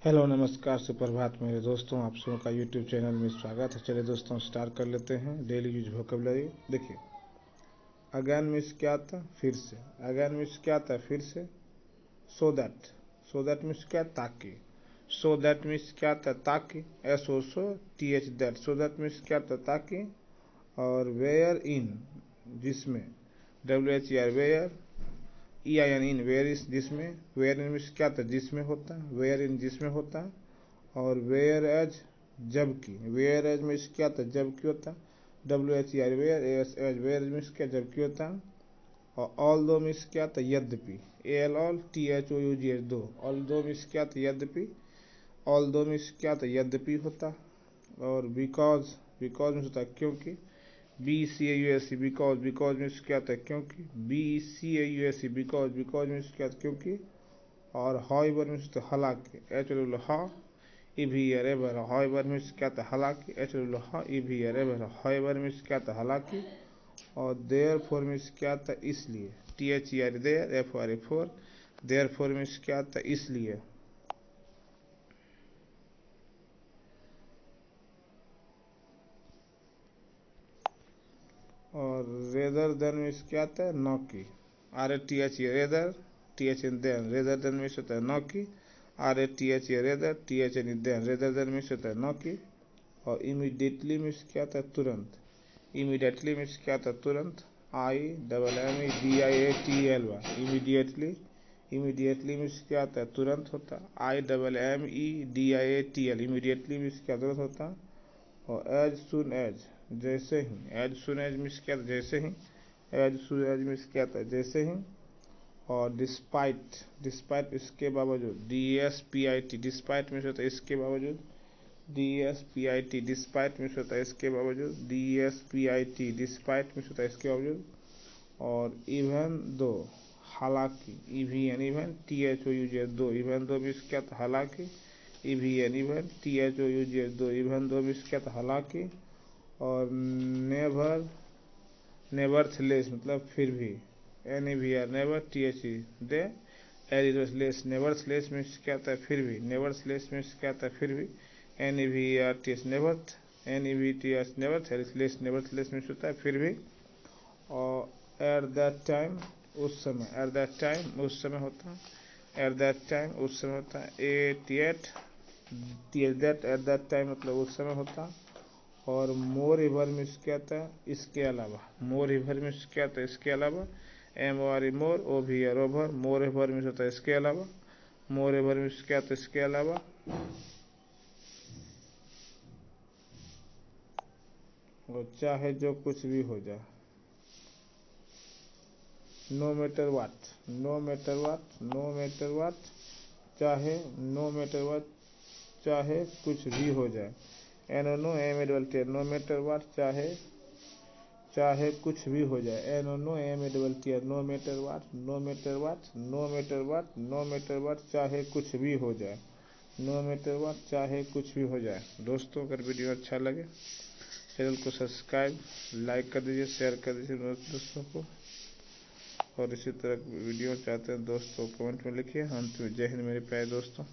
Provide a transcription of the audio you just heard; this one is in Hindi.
हेलो नमस्कार सुप्रभात मेरे दोस्तों, आप सबों का यूट्यूब चैनल में स्वागत है। चलिए दोस्तों स्टार्ट कर लेते हैं डेली यूज वोकेबलरी। देखिए, अगेन मीन्स क्या आता है? फिर से। अगेन मीन्स क्या आता है? फिर से। So that. So that means क्या? ताकि। सो दैट मीन्स क्या आता है? ताकि। S O so T H that. So that means क्या आता है? ताकि। और वेयर इन, जिसमें। W H E R, where. E I N, in, where is, जिसमें। वेयर इन मीन्स क्या था? जिसमें होता है। वेयर इन जिसमें होता है। और वेयर एज, जबकि। वेयर एज मीन्स क्या था? जबकि होता है। W H E R, where. As as, where means क्या? जबकि होता है। और ऑल दो मीन्स क्या था? यद्यपि। A L all T H O U G H, though. Although means क्या था? यद्यपि। ऑल दो मीन्स क्या था? यद्यपि होता है। और बिकॉज, बिकॉज मीन्स होता है क्योंकि। B C A U S C, because. Because means क्या था? क्योंकि। B C A U S C, because. Because means क्या था? क्योंकि। और हाउएवर मीन्स तो हालांकि। एच डब्ल्यू हा इवियर एवर। हाउएवर मीन्स क्या था? हालांकि। एच डब्ल्यू हा इवियर एवर। हाउएवर मीन्स क्या था? हालांकि। और देयर फोर मीन्स क्या था? इसलिए। T H E R, there. F R A, fore. Therefore means क्या था? इसलिए। और रेदर देन मीन्स क्या था? न की। R A T H E, rather. T H N than. Rather than means होता है न की। R A T H E, rather. T H N than. Rather than means होता है न की। और इमीडिएटली मीन्स क्या था? तुरंत। इमीडिएटली मीन्स क्या था? तुरंत। I double M E D I A T L Y, immediately. Immediately means क्या होता है? तुरंत होता है। I double M E D I A T L, immediately means क्या? तुरंत होता है। और एज सुन एज, जैसे ही। एज सुन एज मीन्स क्या? जैसे ही। एज सुन एज मीन्स क्या था? जैसे ही। और डिस्पाइट, डिस्पाइट इसके बावजूद। D S P I T, despite means होता है इसके बावजूद। D S P I T, despite means होता है इसके बावजूद। D S P I T, despite means होता है इसके बावजूद। और इवन दो, हालांकि। E V N, even. T H O U G H, though. Even though means क्या था? हालांकि। E V N, even. T H O U G H, though. Even though means क्या था? हालांकि। और नेवर, नेवरथलेस मतलब फिर भी। N E V R, never. T H E, the. एरिसलेस, नेवरथलेस मीन्स क्या था? फिर भी। नेवरथलेस मीन्स क्या था? फिर भी। N E V R T S, नेवर्थ। N E V T S, नेवर्थ। एरिसलेस, नेवरथलेस मीन्स होता है फिर भी। और एट दैट टाइम, उस समय। एट दैट टाइम उस समय होता है। एट दैट टाइम उस समय होता है। A T at, T H that, at that time मतलब उस समय होता है। और मोर एवर मीन्स क्या था? इसके अलावा। मोर एवर मीन्स क्या था? इसके अलावा। M O R E, more. O V R, over. Moreover means होता है इसके अलावा। मोर एवर मीन्स क्या था? इसके अलावा। और चाहे जो कुछ भी हो जाए। No matter what, no matter what, no matter what. चाहे, नो मैटर वाट, चाहे कुछ भी हो जाए। N O no M A double T, no matter what, चाहे। चाहे कुछ भी हो जाए। N O no M A double T, no matter what, no matter what, no matter what, no matter what, चाहे कुछ भी हो जाए। नो मैटर वाट, चाहे कुछ भी हो जाए। दोस्तों, अगर वीडियो अच्छा लगे चैनल को सब्सक्राइब, लाइक कर दीजिए, शेयर कर दीजिए दोस्तों को। और इसी तरह वीडियो चाहते हैं दोस्तों कमेंट में लिखिए। अंत में जय हिंद मेरे प्यारे दोस्तों।